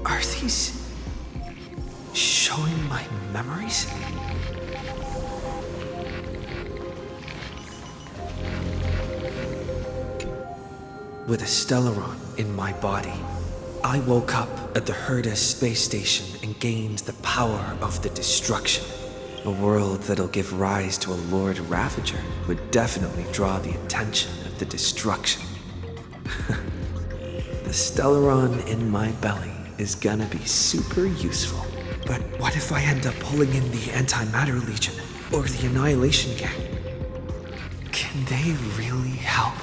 Are these showing my memories? With a Stellaron in my body, I woke up at the Herda space station and gained the power of the Destruction. A world that'll give rise to a Lord Ravager would definitely draw the attention of the Destruction. The Stellaron in my belly is gonna be super useful. But what if I end up pulling in the Antimatter Legion or the Annihilation Gang? Can they really help?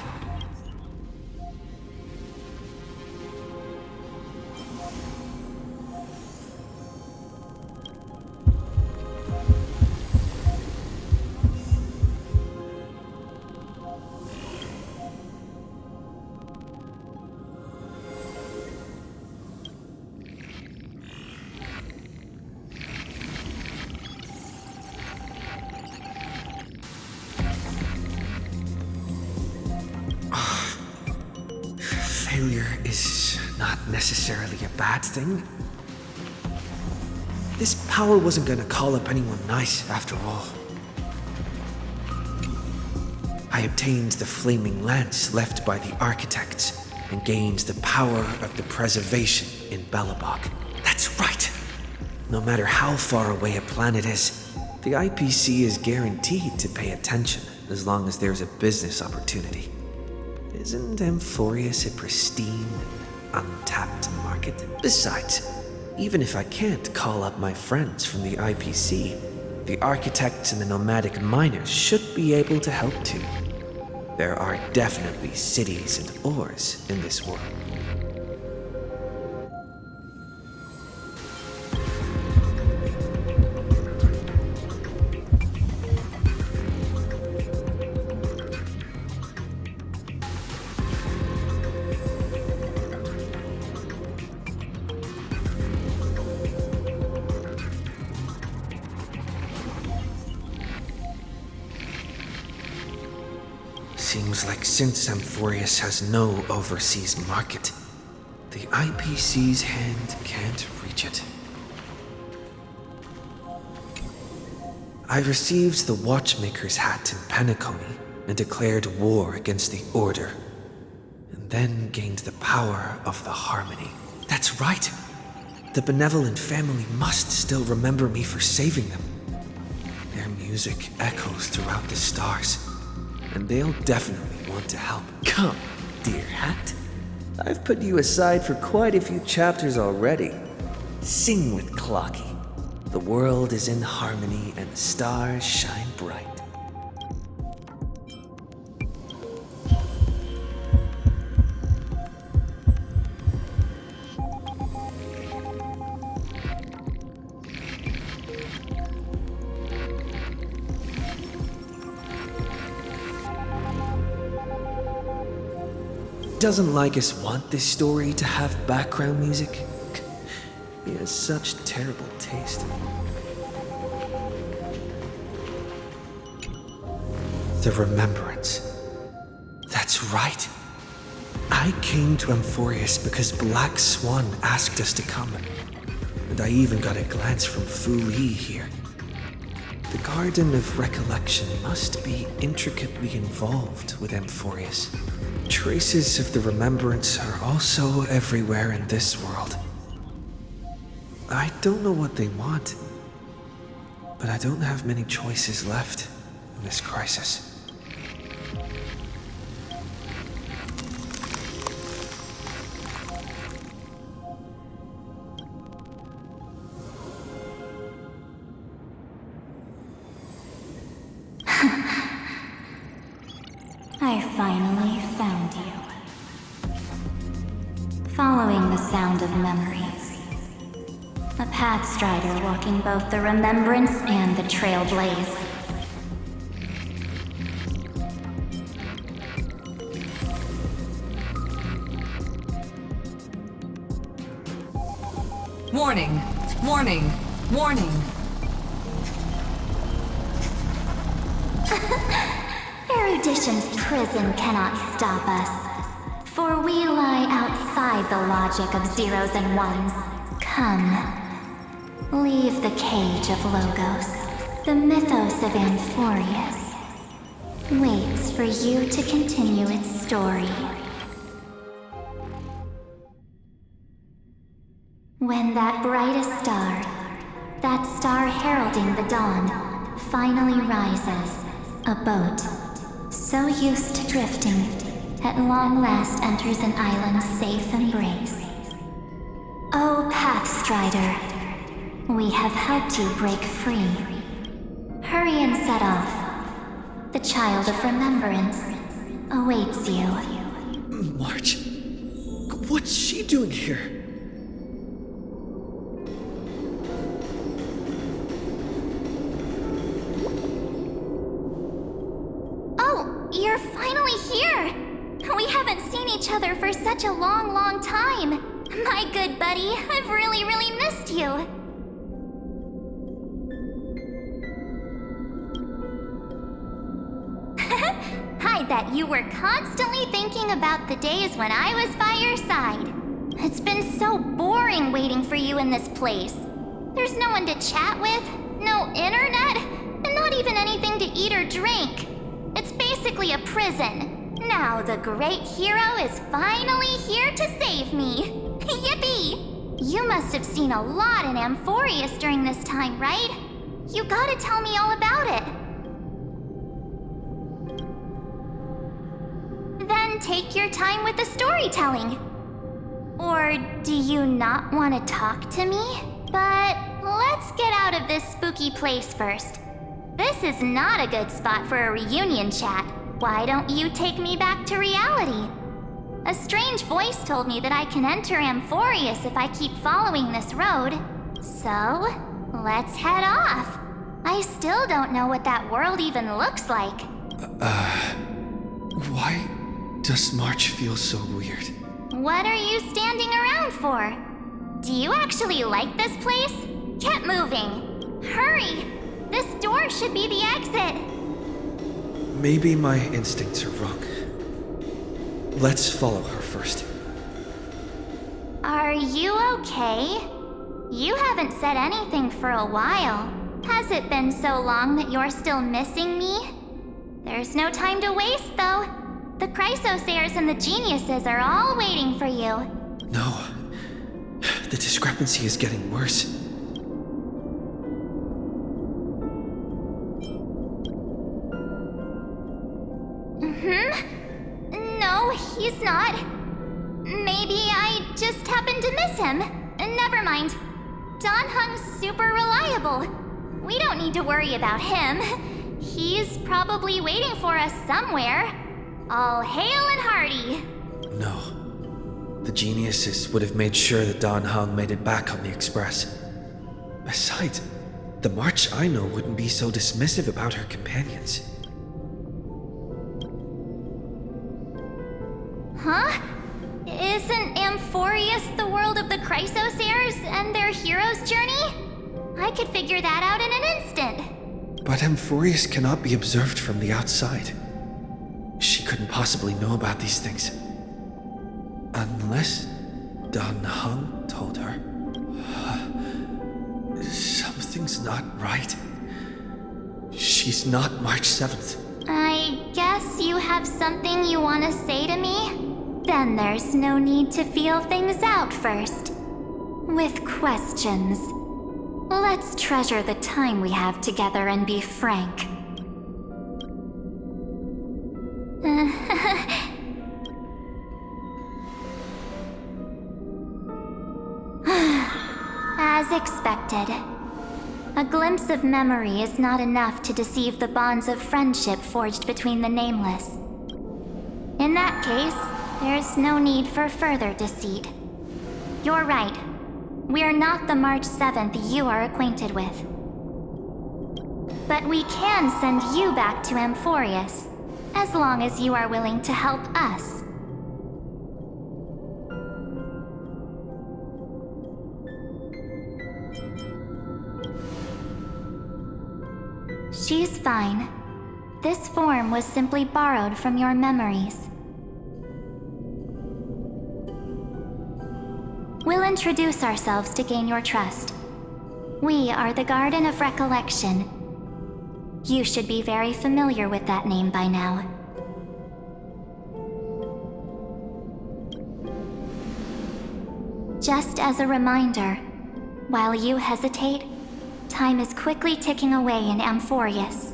Failure is not necessarily a bad thing. This power wasn't gonna call up anyone nice after all. I obtained the flaming lance left by the architects and gained the power of the preservation in Belobog. That's right! No matter how far away a planet is, the IPC is guaranteed to pay attention as long as there's a business opportunity. Isn't Amphorius a pristine, untapped market? Besides, even if I can't call up my friends from the IPC, the architects and the nomadic miners should be able to help too. There are definitely cities and ores in this world. Seems like since Amphorius has no overseas market, the IPC's hand can't reach it. I received the Watchmaker's hat in Penacony and declared war against the Order, and then gained the power of the Harmony. That's right! The benevolent family must still remember me for saving them. Their music echoes throughout the stars, and they'll definitely want to help. Come, dear hat. I've put you aside for quite a few chapters already. Sing with Clocky. The world is in harmony and the stars shine bright. Doesn't Lycus want this story to have background music? He has such terrible taste. The Remembrance. That's right. I came to Amphorius because Black Swan asked us to come, and I even got a glance from Fu Li here. The Garden of Recollection must be intricately involved with Amphorius. Traces of the Remembrance are also everywhere in this world. I don't know what they want, but I don't have many choices left in this crisis. I finally found you. Following the sound of memories. A pathstrider walking both the Remembrance and the Trailblaze. Warning! Warning! Warning! Erudition's prison cannot stop us, for we lie outside the logic of zeros and ones. Come. Leave the cage of Logos. The mythos of Amphorius waits for you to continue its story. When that brightest star, that star heralding the dawn, finally rises, a boat, so used to drifting, at long last enters an island's safe embrace. O Pathstrider, we have helped you break free. Hurry and set off. The Child of Remembrance awaits you. March? What's she doing here? Oh, you're finally here! We haven't seen each other for such a long, long time. My good buddy, I've really, really missed you. I bet you were constantly thinking about the days when I was by your side. It's been so boring waiting for you in this place. There's no one to chat with, no internet, and not even anything to eat or drink. It's basically a prison. Now the great hero is finally here to save me. Yippee! You must have seen a lot in Amphorius during this time, right? You gotta tell me all about it. Then take your time with the storytelling. Or do you not want to talk to me? But let's get out of this spooky place first. This is not a good spot for a reunion chat. Why don't you take me back to reality? A strange voice told me that I can enter Amphorius if I keep following this road. So, let's head off. I still don't know what that world even looks like. Why does March feel so weird? What are you standing around for? Do you actually like this place? Get moving. Hurry! This door should be the exit. Maybe my instincts are wrong. Let's follow her first. Are you okay? You haven't said anything for a while. Has it been so long that you're still missing me? There's no time to waste, though. The Chrysosayers and the Geniuses are all waiting for you. No. The discrepancy is getting worse. No, he's not. Maybe I just happened to miss him. Never mind. Don Hung's super reliable. We don't need to worry about him. He's probably waiting for us somewhere. All hail and hearty. No. The Geniuses would have made sure that Don Hung made it back on the Express. Besides, the March I know wouldn't be so dismissive about her companions. Huh? Isn't Amphorius the world of the Chrysosayers and their hero's journey? I could figure that out in an instant. But Amphorius cannot be observed from the outside. She couldn't possibly know about these things. Unless Don Hung told her. Something's not right. She's not March 7th. I guess you have something you want to say to me? Then there's no need to feel things out first. With questions. Let's treasure the time we have together and be frank. As expected. A glimpse of memory is not enough to deceive the bonds of friendship forged between the nameless. In that case, there's no need for further deceit. You're right. We're not the March 7th you are acquainted with. But we can send you back to Amphorius, as long as you are willing to help us. She's fine. This form was simply borrowed from your memories. We'll introduce ourselves to gain your trust. We are the Garden of Recollection. You should be very familiar with that name by now. Just as a reminder, while you hesitate, time is quickly ticking away in Amphorius.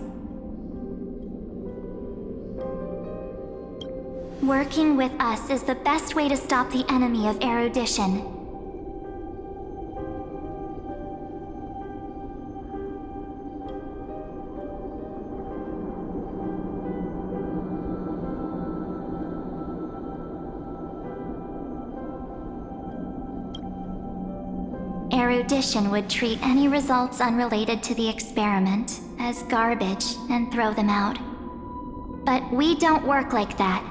Working with us is the best way to stop the enemy of erudition. Erudition would treat any results unrelated to the experiment as garbage and throw them out. But we don't work like that.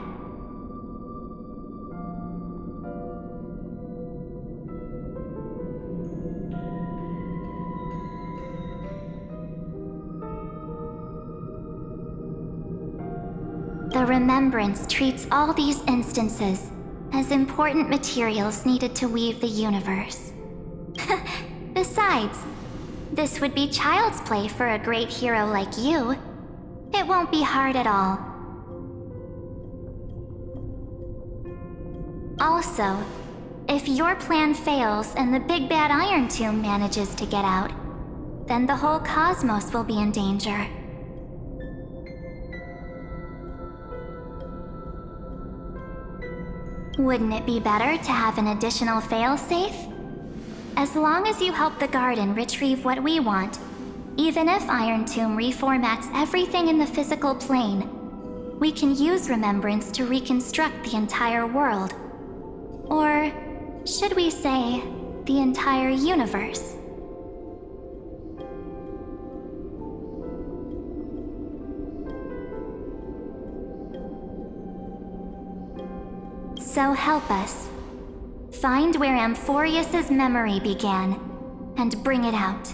The Remembrance treats all these instances as important materials needed to weave the universe. Besides, this would be child's play for a great hero like you. It won't be hard at all. Also, if your plan fails and the big bad Iron Tomb manages to get out, then the whole cosmos will be in danger. Wouldn't it be better to have an additional failsafe? As long as you help the Garden retrieve what we want, even if Iron Tomb reformats everything in the physical plane, we can use Remembrance to reconstruct the entire world. Or should we say, the entire universe? So help us. Find where Amphorius's memory began, and bring it out.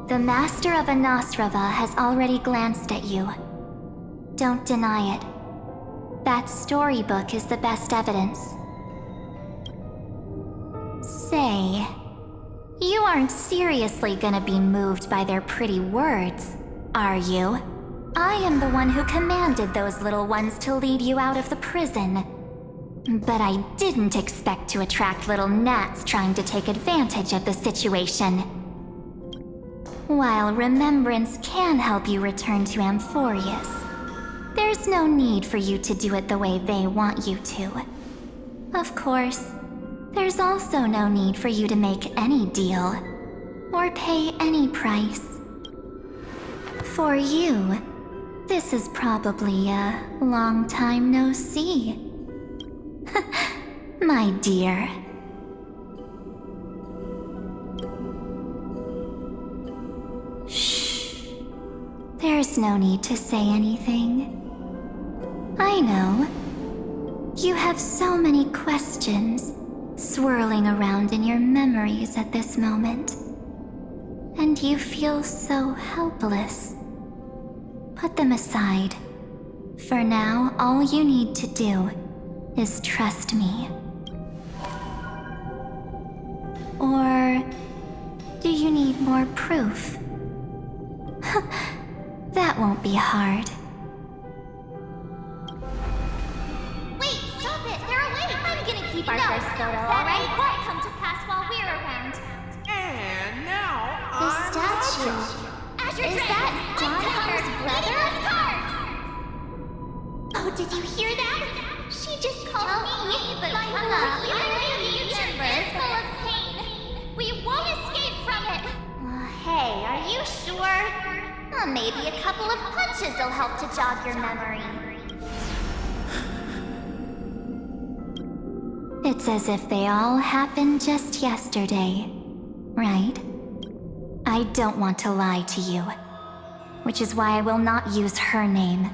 The Master of Anosrava has already glanced at you. Don't deny it. That storybook is the best evidence. Say, you aren't seriously gonna be moved by their pretty words, are you? I am the one who commanded those little ones to lead you out of the prison. But I didn't expect to attract little gnats trying to take advantage of the situation. While Remembrance can help you return to Amphorius, there's no need for you to do it the way they want you to. Of course, there's also no need for you to make any deal, or pay any price. For you, this is probably a long time no see. My dear. Shh. There's no need to say anything. I know. You have so many questions swirling around in your memories at this moment. And you feel so helpless. Put them aside. For now, all you need to do is trust me. Or do you need more proof? That won't be hard. Wait, stop it! They're away! I'm gonna keep our first photo, alright? That won't come to pass while we're around. And now The statue. Is that John Hunter's brother? Oh, did you hear that? She just called me, but my future is full of pain. We won't escape from it. Hey, are you sure? Maybe a couple of punches will help to jog your memory. It's as if they all happened just yesterday, right? I don't want to lie to you, which is why I will not use her name.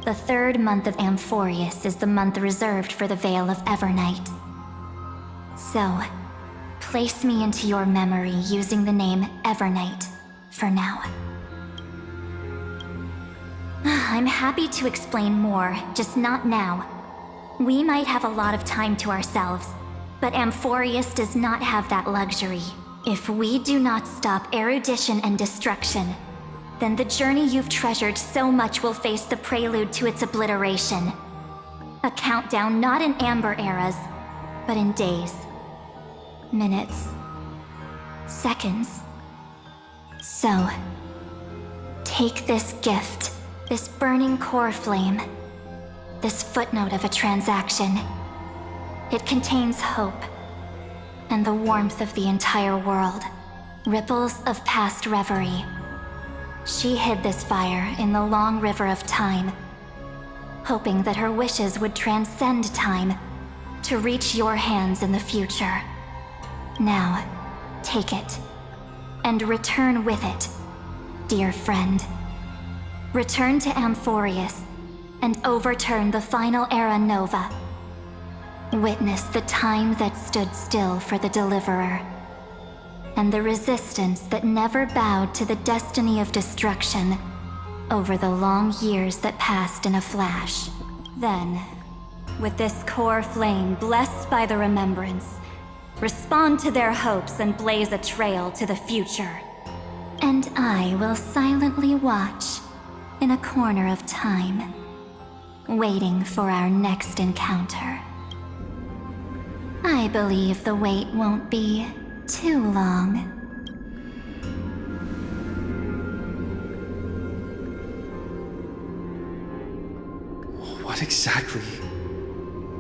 The 3rd month of Amphorius is the month reserved for the Veil of Evernight. So, place me into your memory using the name Evernight for now. I'm happy to explain more, just not now. We might have a lot of time to ourselves, but Amphorius does not have that luxury. If we do not stop erudition and destruction, then the journey you've treasured so much will face the prelude to its obliteration. A countdown not in amber eras, but in days, minutes, seconds. So, take this gift, this burning core flame, this footnote of a transaction. It contains hope, and the warmth of the entire world, ripples of past reverie. She hid this fire in the long river of time, hoping that her wishes would transcend time to reach your hands in the future. Now, take it, and return with it, dear friend. Return to Amphorius, and overturn the final era Nova. Witness the time that stood still for the Deliverer, and the resistance that never bowed to the destiny of destruction over the long years that passed in a flash. Then, with this core flame blessed by the remembrance, respond to their hopes and blaze a trail to the future. And I will silently watch in a corner of time, waiting for our next encounter. I believe the wait won't be too long. What exactly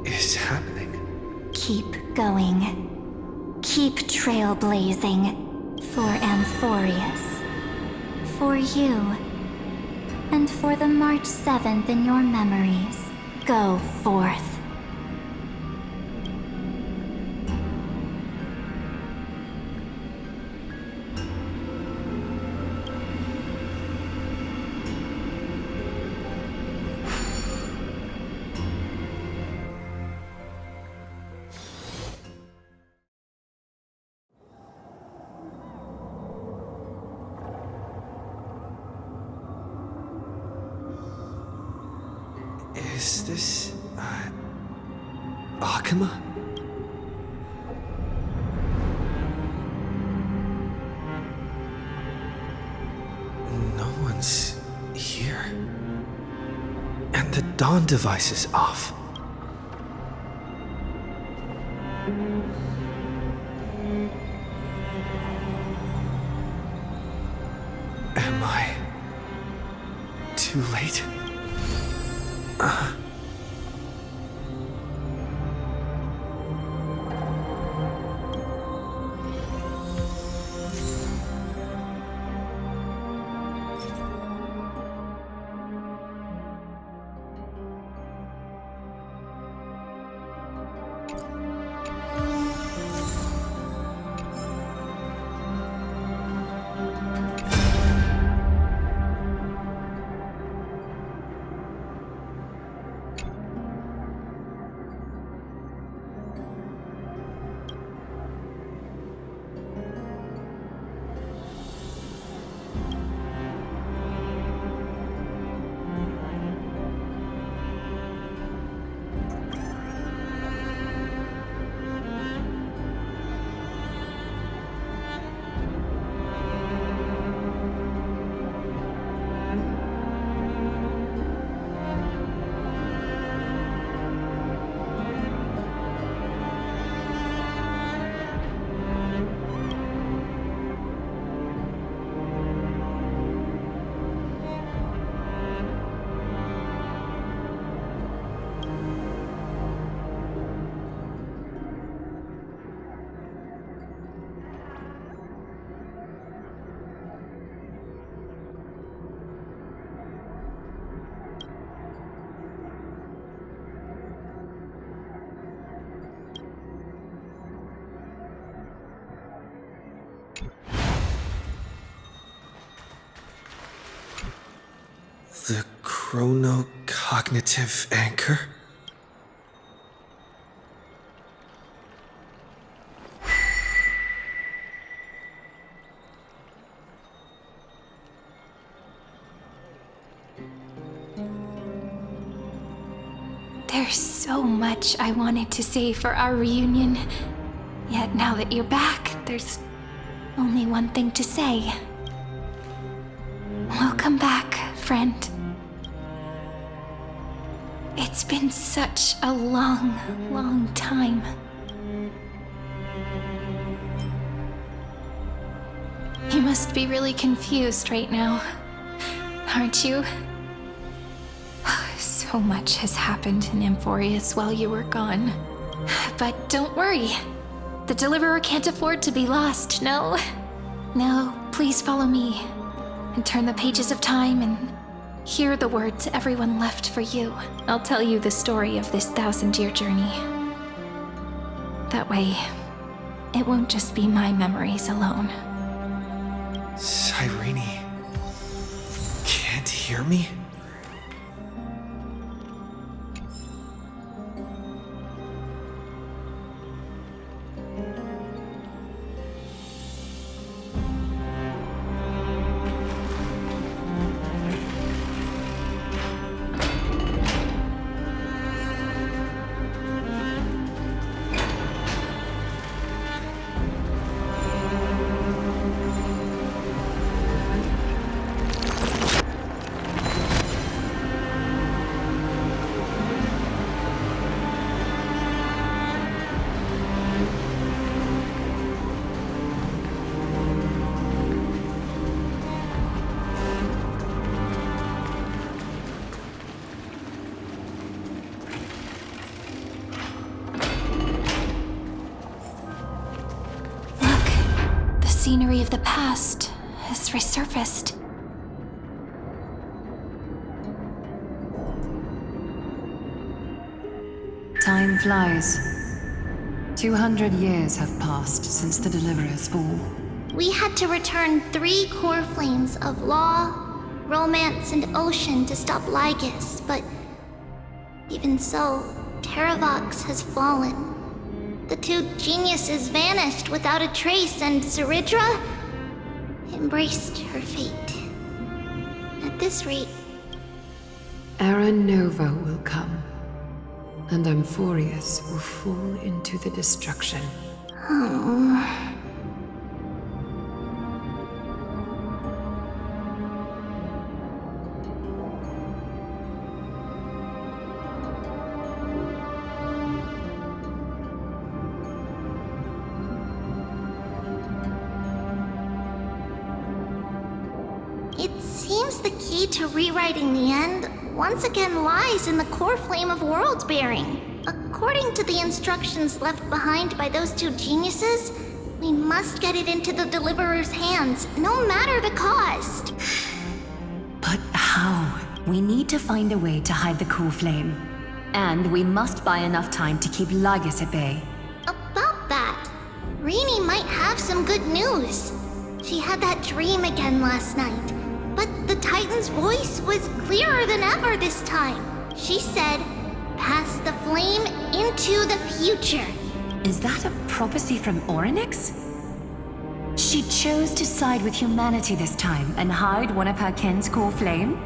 is happening? Keep going. Keep trailblazing for Amphorius. For you. And for the March 7th in your memories. Go forth. Is this... Akuma? No one's here. And the dawn device is off. Am I... too late? The chronocognitive anchor? There's so much I wanted to say for our reunion. Yet now that you're back, there's only one thing to say. Welcome back, friend. It's been such a long, long time. You must be really confused right now, aren't you? So much has happened in Emphorius while you were gone. But don't worry. The Deliverer can't afford to be lost, no? No, please follow me and turn the pages of time and hear the words everyone left for you. I'll tell you the story of this 1,000-year journey. That way, it won't just be my memories alone. Cyrene can't hear me? Scenery of the past has resurfaced. Time flies. 200 years have passed since the Deliverer's fall. We had to return 3 core flames of law, romance, and ocean to stop Lygus, but even so, Terravox has fallen. The 2 geniuses vanished without a trace, and Zeridra embraced her fate. At this rate, Era Nova will come, and Emphorius will fall into the destruction. it seems the key to rewriting the end once again lies in the core flame of world bearing. According to the instructions left behind by those 2 geniuses, we must get it into the Deliverer's hands, no matter the cost. But how? We need to find a way to hide the core flame. And we must buy enough time to keep Lygus at bay. About that, Rini might have some good news. She had that dream again last night, but the Titan's voice was clearer than ever this time. She said, "Pass the flame into the future." Is that a prophecy from Orynyx? She chose to side with humanity this time and hide one of her kin's core flame?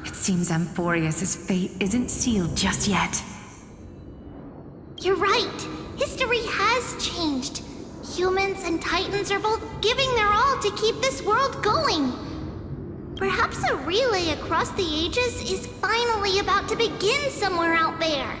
It seems Emphorius' fate isn't sealed just yet. You're right. History has changed. Humans and Titans are both giving their all to keep this world going. Perhaps a relay across the ages is finally about to begin somewhere out there.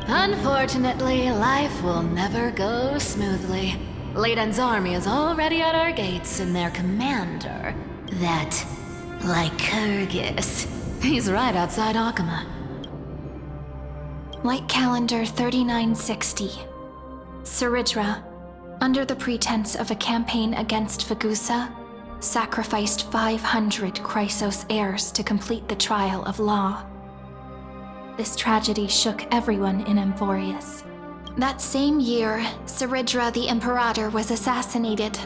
Unfortunately, life will never go smoothly. Leiden's army is already at our gates, and their commander, that Lycurgus, he's right outside Akama. Light calendar 3960. Saridra, under the pretense of a campaign against Vagusa, sacrificed 500 Chrysos heirs to complete the trial of law. This tragedy shook everyone in Amphorius. That same year, Saridra the Imperator was assassinated,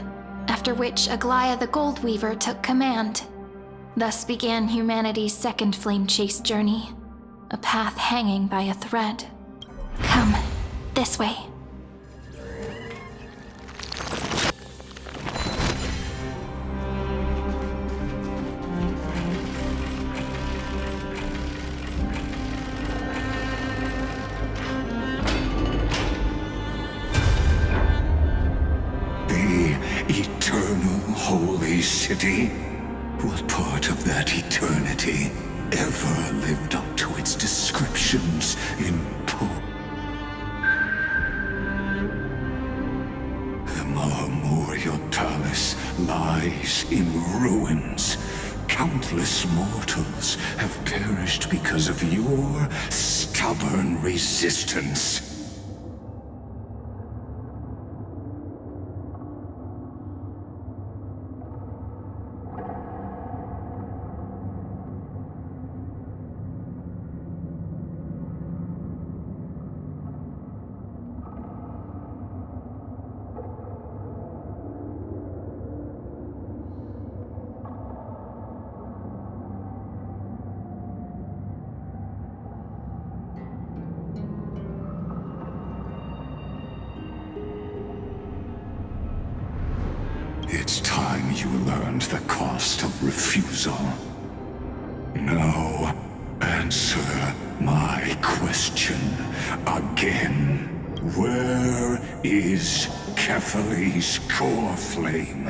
after which Aglaia the Goldweaver took command. Thus began humanity's second flame chase journey, a path hanging by a thread. Come, this way. Holy city? What part of that eternity ever lived up to its descriptions in The Marmorial Palace lies in ruins. Countless mortals have perished because of your stubborn resistance. It's time you learned the cost of refusal. Now, answer my question again. Where is Kefali's core flame?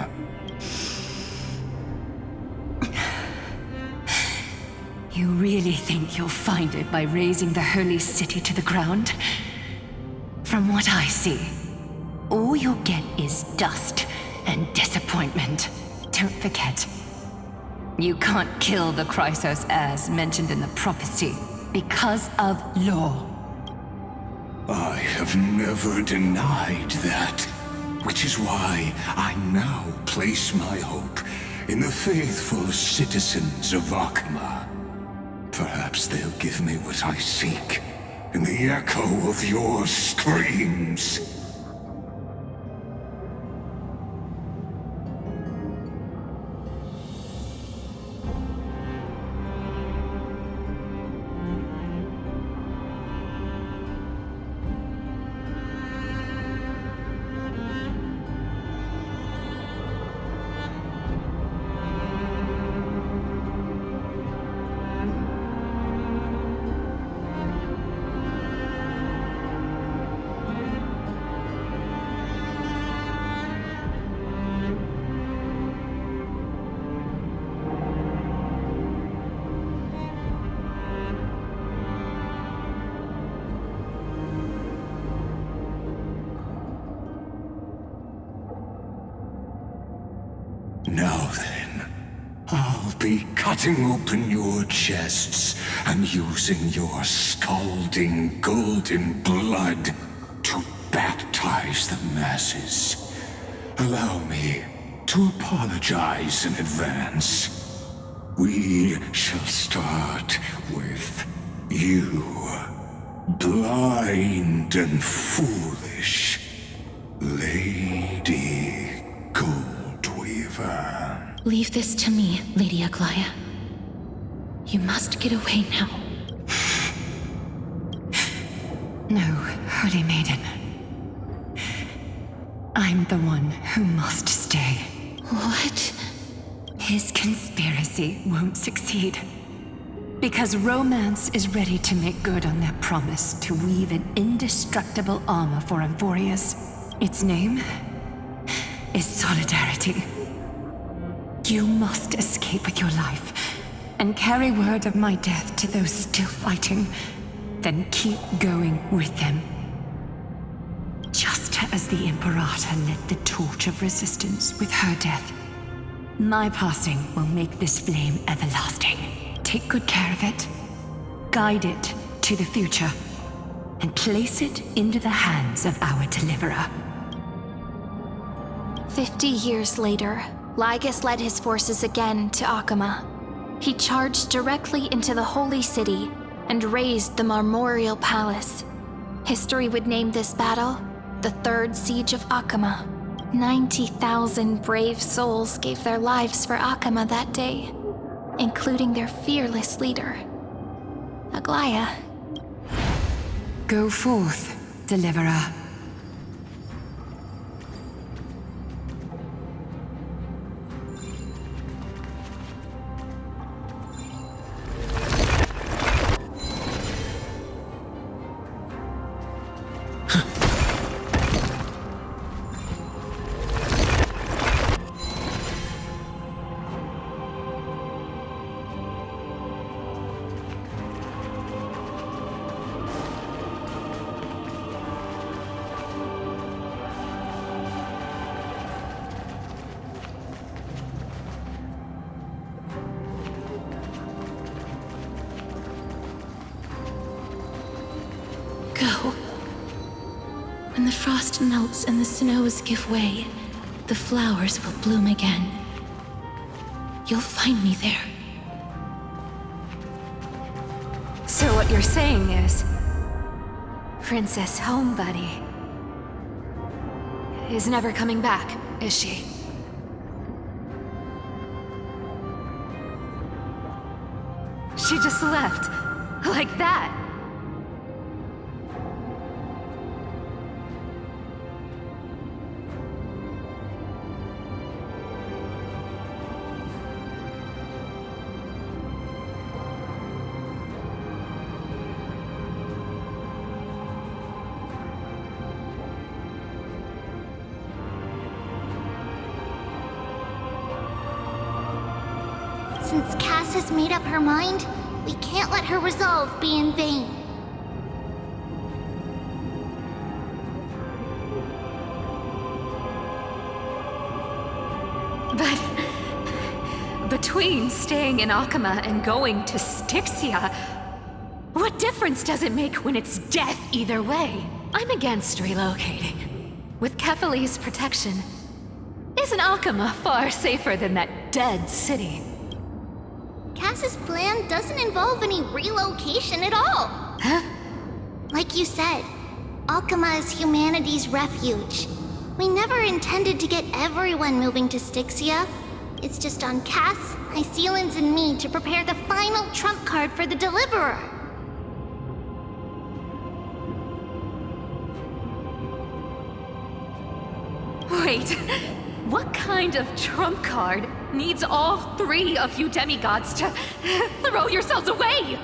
You really think you'll find it by razing the holy city to the ground? From what I see, all you'll get is dust and disappointment. Don't forget, you can't kill the Chrysos as mentioned in the prophecy because of law. I have never denied that, which is why I now place my hope in the faithful citizens of Akama. Perhaps they'll give me what I seek in the echo of your screams. Now then, I'll be cutting open your chests and using your scalding golden blood to baptize the masses. Allow me to apologize in advance. We shall start with you, blind and foolish Lady Goldweaver. Leave this to me, Lady Aglaia. You must get away now. No, Holy Maiden. I'm the one who must stay. What? His conspiracy won't succeed. Because Romance is ready to make good on their promise to weave an indestructible armor for Amphorius. Its name is Solidarity. You must escape with your life and carry word of my death to those still fighting. then keep going with them. Just as the Imperator lit the torch of resistance with her death, my passing will make this flame everlasting. Take good care of it, guide it to the future, and place it into the hands of our deliverer. 50 years later, Lygus led his forces again to Akama. He charged directly into the Holy City and razed the Marmorial Palace. History would name this battle the Third Siege of Akama. 90,000 brave souls gave their lives for Akama that day, including their fearless leader, Aglaya. Go forth, deliverer. Go. When the frost melts and the snows give way, the flowers will bloom again. You'll find me there. So what you're saying is, Princess Homebuddy is never coming back, is she? She just left, like that. Since Cass has made up her mind, we can't let her resolve be in vain. But between staying in Akama and going to Styxia, what difference does it make when it's death either way? I'm against relocating. With Kefali's protection, isn't Akama far safer than that dead city? Cass's plan doesn't involve any relocation at all. Huh? Like you said, Akama is humanity's refuge. We never intended to get everyone moving to Styxia. It's just on Cass, Hycealans, and me to prepare the final trump card for the Deliverer. Wait, what kind of trump card needs all three of you demigods to throw yourselves away?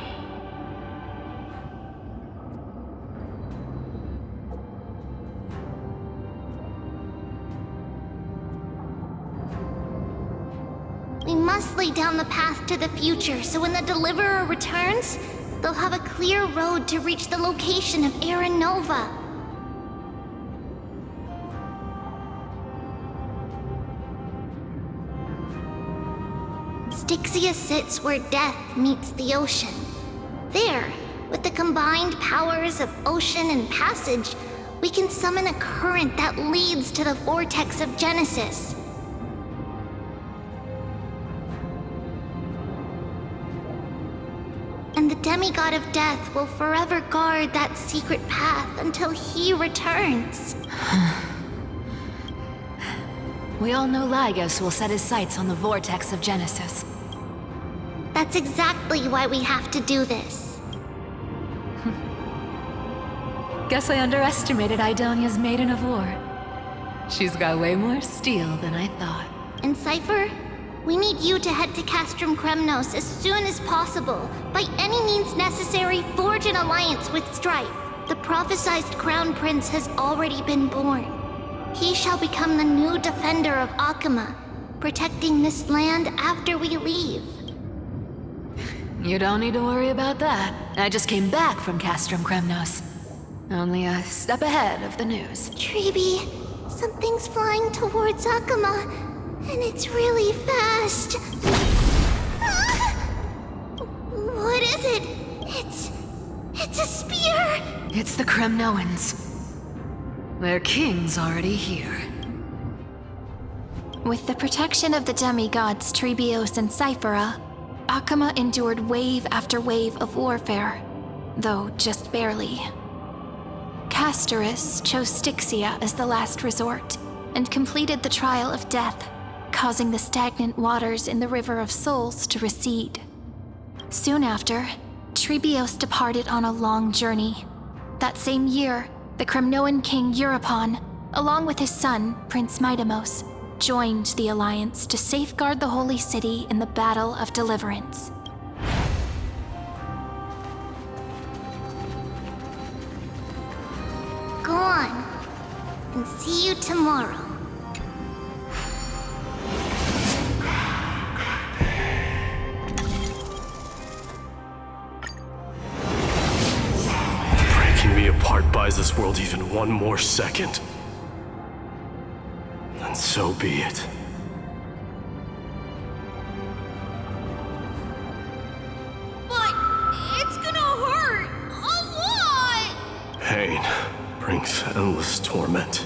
We must lay down the path to the future so when the Deliverer returns, they'll have a clear road to reach the location of Aaron Nova. Styxia sits where death meets the ocean. There, with the combined powers of ocean and passage, we can summon a current that leads to the vortex of Genesis. And the demigod of death will forever guard that secret path until he returns. We all know Lygus will set his sights on the vortex of Genesis. That's exactly why we have to do this. Guess I underestimated Idonia's Maiden of War. She's got way more steel than I thought. And Cypher, we need you to head to Castrum Kremnos as soon as possible. By any means necessary, forge an alliance with Strife. The prophesized Crown Prince has already been born. He shall become the new defender of Akama, protecting this land after we leave. You don't need to worry about that. I just came back from Castrum Kremnos. Only a step ahead of the news. Treeby, something's flying towards Akuma, and it's really fast. Ah! What is it? It's a spear! It's the Kremnoans. Their king's already here. With the protection of the demigods Trebios and Cyphera, Akuma endured wave after wave of warfare, though just barely. Castorus chose Styxia as the last resort, and completed the trial of death, causing the stagnant waters in the River of Souls to recede. Soon after, Trebios departed on a long journey. That same year, the Kremnoan king Euripon, along with his son, Prince Midamos, joined the Alliance to safeguard the Holy City in the Battle of Deliverance. Go on, and see you tomorrow. Breaking me apart buys this world even one more second. And so be it. But it's gonna hurt a lot! Pain brings endless torment.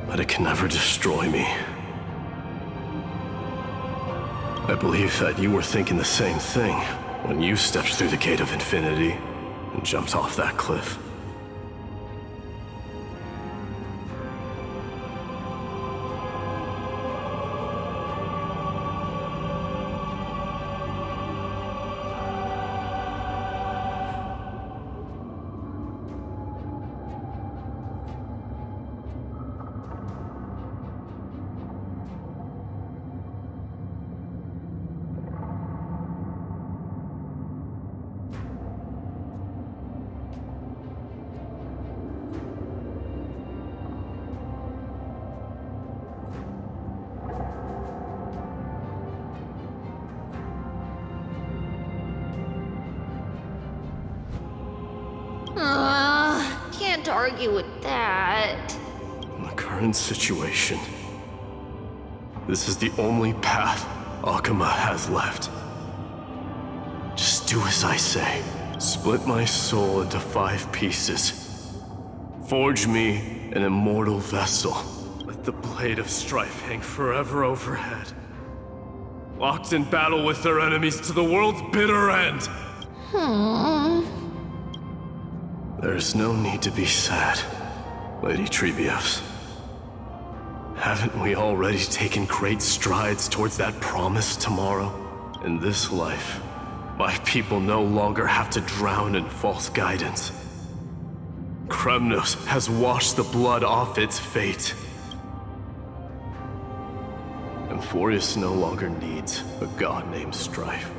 But it can never destroy me. I believe that you were thinking the same thing when you stepped through the gate of infinity and jumped off that cliff. Can't argue with that. In the current situation, this is the only path Akuma has left. Just do as I say. Split my soul into 5 pieces. Forge me an immortal vessel. Let the blade of strife hang forever overhead. Locked in battle with their enemies to the world's bitter end. There's no need to be sad, Lady Trebios. Haven't we already taken great strides towards that promised tomorrow? In this life, my people no longer have to drown in false guidance. Kremnos has washed the blood off its fate. Emphorius no longer needs a god named Strife.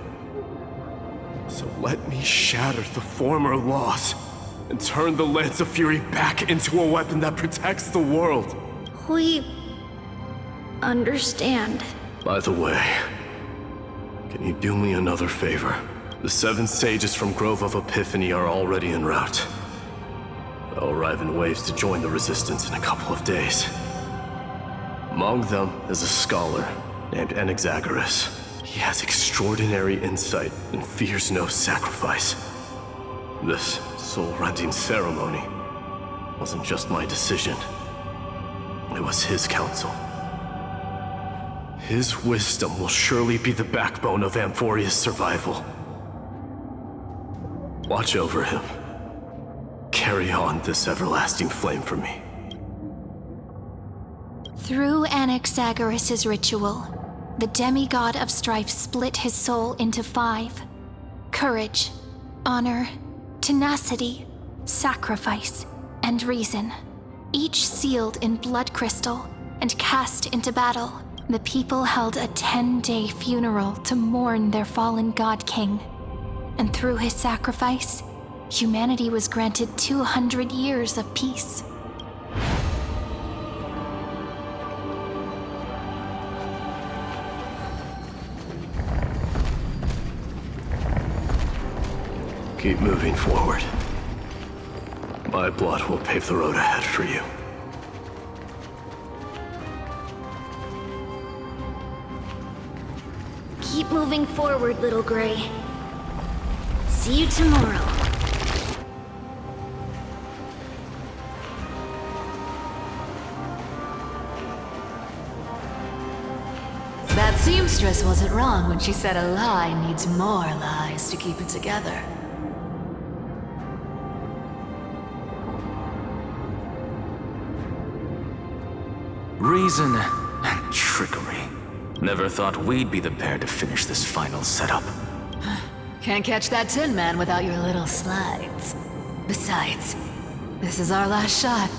So let me shatter the former loss and turn the Lance of Fury back into a weapon that protects the world. We understand. By the way, can you do me another favor? The 7 sages from Grove of Epiphany are already en route. They'll arrive in waves to join the Resistance in a couple of days. Among them is a scholar named Anaxagoras. He has extraordinary insight and fears no sacrifice. This soul-rending ceremony wasn't just my decision. It was his counsel. His wisdom will surely be the backbone of Amphoria's survival. Watch over him. Carry on this everlasting flame for me. Through Anaxagoras' ritual, the demigod of strife split his soul into 5. Courage, honor, tenacity, sacrifice, and reason. Each sealed in blood crystal and cast into battle. The people held a 10-day funeral to mourn their fallen god king. And through his sacrifice, humanity was granted 200 years of peace. Keep moving forward. My blood will pave the road ahead for you. Keep moving forward, little Gray. See you tomorrow. That seamstress wasn't wrong when she said a lie needs more lies to keep it together. Reason and trickery. Never thought we'd be the pair to finish this final setup. Can't catch that Tin Man without your little slides. Besides, this is our last shot.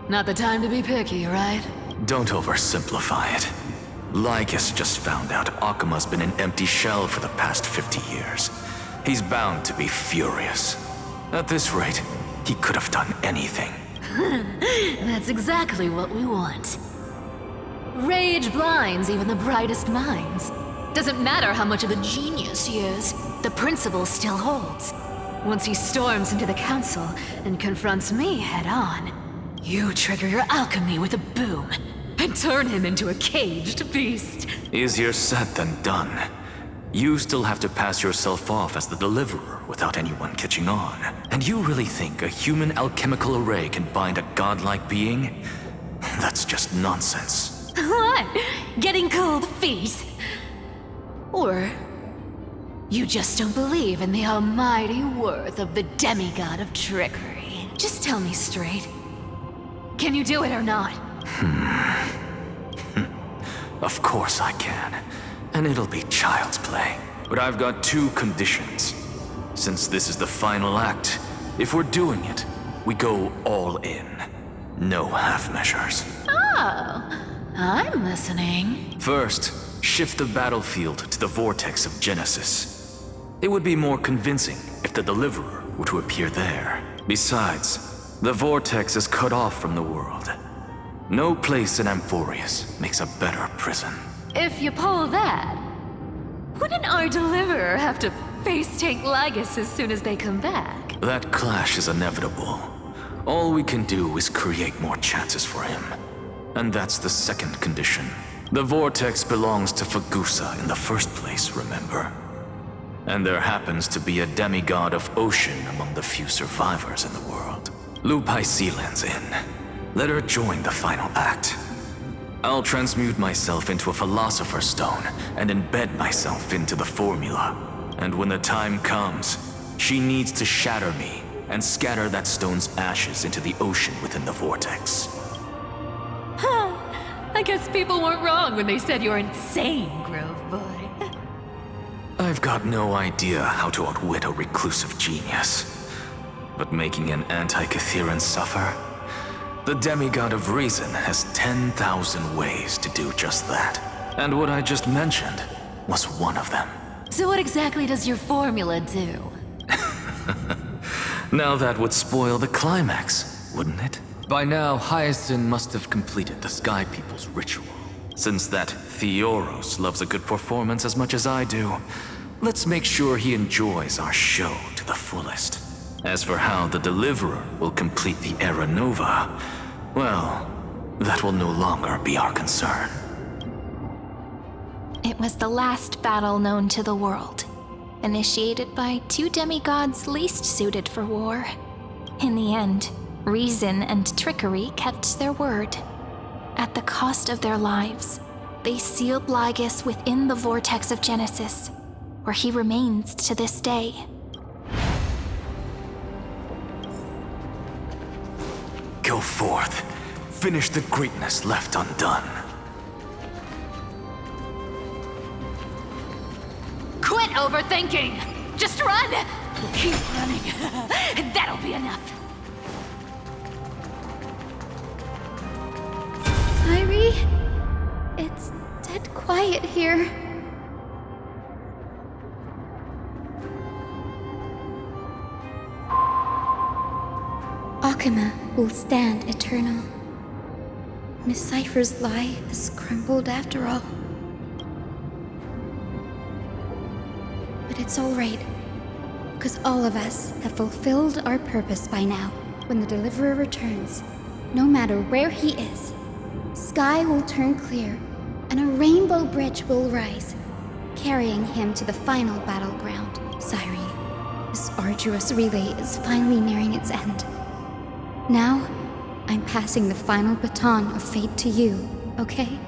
Not the time to be picky, right? Don't oversimplify it. Lycus just found out Akima's been an empty shell for the past 50 years. He's bound to be furious. At this rate, he could have done anything. That's exactly what we want. Rage blinds even the brightest minds. Doesn't matter how much of a genius he is, the principle still holds. Once he storms into the council and confronts me head-on, you trigger your alchemy with a boom and turn him into a caged beast. Easier said than done. You still have to pass yourself off as the deliverer without anyone catching on. And you really think a human alchemical array can bind a godlike being? That's just nonsense. What? Getting cold feet? Or you just don't believe in the almighty worth of the demigod of trickery? Just tell me straight. Can you do it or not? Of course I can. And it'll be child's play. But I've got two conditions. Since this is the final act, if we're doing it, we go all in. No half measures. Oh, I'm listening. First, shift the battlefield to the vortex of Genesis. It would be more convincing if the deliverer were to appear there. Besides, the vortex is cut off from the world. No place in Amphorius makes a better prison. If you pull that, wouldn't our deliverer have to face tank Lygus as soon as they come back? That clash is inevitable. All we can do is create more chances for him. And that's the second condition. The vortex belongs to Fagusa in the first place, remember? And there happens to be a demigod of ocean among the few survivors in the world. Lupai Sealand's in. Let her join the final act. I'll transmute myself into a philosopher's stone and embed myself into the formula. And when the time comes, she needs to shatter me and scatter that stone's ashes into the ocean within the vortex. Huh. I guess people weren't wrong when they said you're insane, Grove Boy. I've got no idea how to outwit a reclusive genius. But making an anti-Catheran suffer? The demigod of reason has 10,000 ways to do just that. And what I just mentioned was one of them. So what exactly does your formula do? Now that would spoil the climax, wouldn't it? By now, Hyacinth must have completed the Sky People's ritual. Since that Theoros loves a good performance as much as I do, let's make sure he enjoys our show to the fullest. As for how the Deliverer will complete the Era Nova, well, that will no longer be our concern. It was the last battle known to the world, initiated by two demigods least suited for war. In the end, reason and trickery kept their word. At the cost of their lives, they sealed Lygus within the vortex of Genesis, where he remains to this day. Go forth. Finish the greatness left undone. Quit overthinking! Just run! Keep running, and that'll be enough. Irie, it's dead quiet here. Akima will stand eternal. Miss Cypher's lie has crumbled after all. But it's all right. Because all of us have fulfilled our purpose by now. When the Deliverer returns, no matter where he is, sky will turn clear, and a rainbow bridge will rise, carrying him to the final battleground. Cyrene, this arduous relay is finally nearing its end. Now, I'm passing the final baton of fate to you, okay?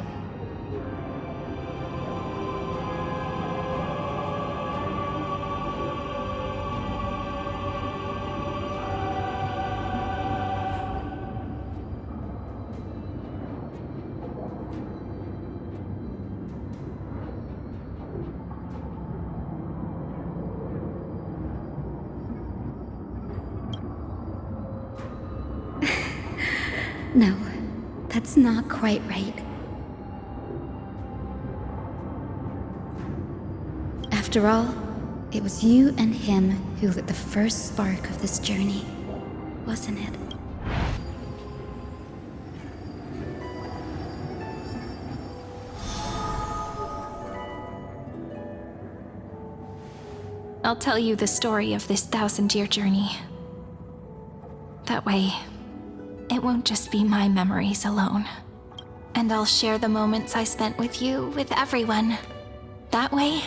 No, that's not quite right. After all, it was you and him who lit the first spark of this journey, wasn't it? I'll tell you the story of this 1,000-year journey. That way, it won't just be my memories alone. And I'll share the moments I spent with you with everyone. That way,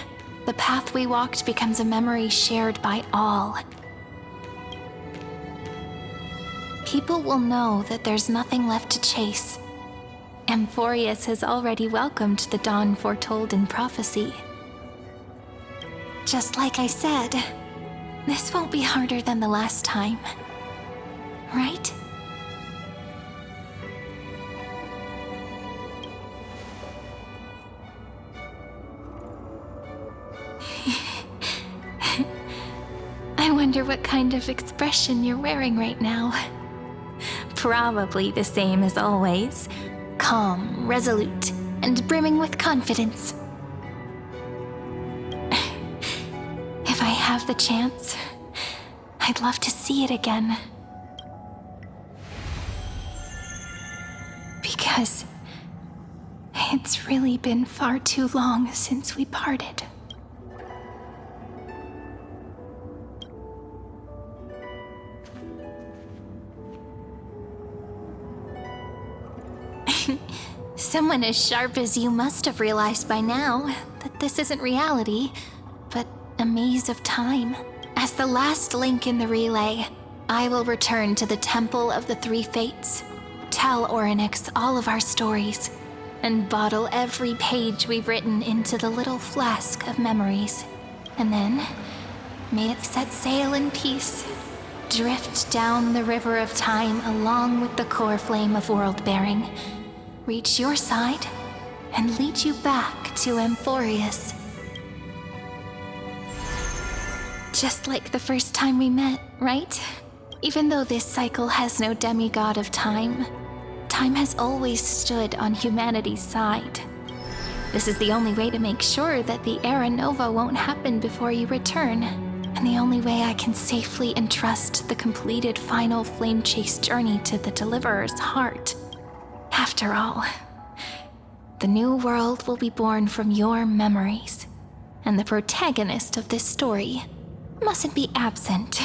the path we walked becomes a memory shared by all. People will know that there's nothing left to chase. Amphorius has already welcomed the dawn foretold in prophecy. Just like I said, this won't be harder than the last time. Right? I wonder what kind of expression you're wearing right now. Probably the same as always. Calm, resolute, and brimming with confidence. If I have the chance, I'd love to see it again. Because it's really been far too long since we parted. Someone as sharp as you must have realized by now that this isn't reality, but a maze of time. As the last link in the relay, I will return to the Temple of the Three Fates, tell Orynyx all of our stories, and bottle every page we've written into the little flask of memories. And then, may it set sail in peace, drift down the river of time along with the core flame of world-bearing, reach your side, and lead you back to Amphorius. Just like the first time we met, right? Even though this cycle has no demigod of time, time has always stood on humanity's side. This is the only way to make sure that the Era Nova won't happen before you return, and the only way I can safely entrust the completed final flame chase journey to the Deliverer's heart. After all, the new world will be born from your memories, and the protagonist of this story mustn't be absent.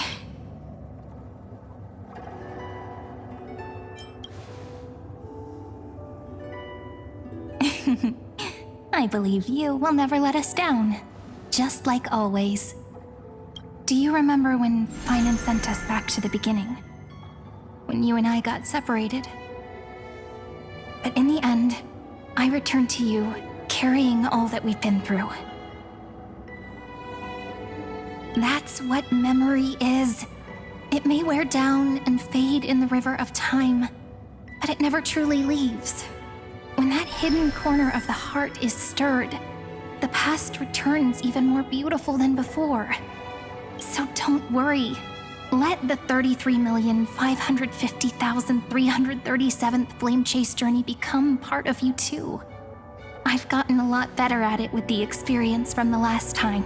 I believe you will never let us down, just like always. Do you remember when Finan sent us back to the beginning? When you and I got separated? But in the end, I returned to you, carrying all that we've been through. That's what memory is. It may wear down and fade in the river of time, but it never truly leaves. When that hidden corner of the heart is stirred, the past returns even more beautiful than before. So don't worry. Let the 33,550,337th Flame Chase journey become part of you too. I've gotten a lot better at it with the experience from the last time.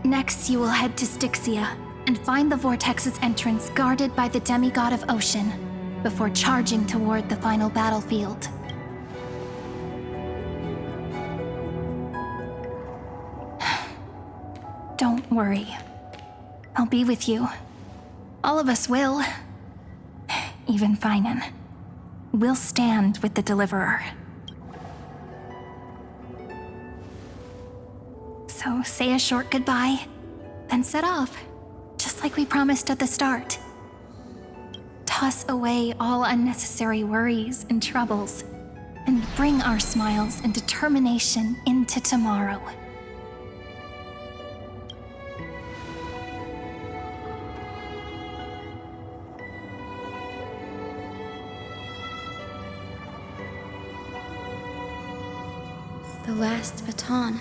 Next, you will head to Styxia and find the Vortex's entrance guarded by the demigod of ocean before charging toward the final battlefield. Don't worry. I'll be with you. All of us will. Even Finan. We'll stand with the Deliverer. So say a short goodbye, then set off, just like we promised at the start. Toss away all unnecessary worries and troubles, and bring our smiles and determination into tomorrow. The last baton.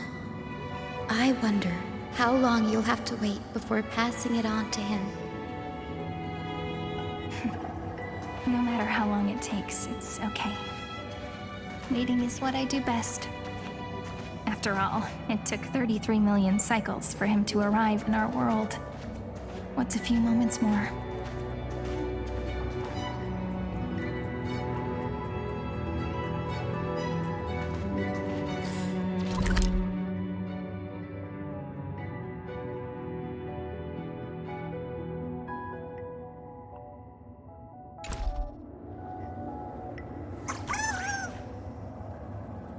I wonder how long you'll have to wait before passing it on to him. No matter how long it takes, it's okay. Waiting is what I do best. After all, it took 33 million cycles for him to arrive in our world. What's a few moments more?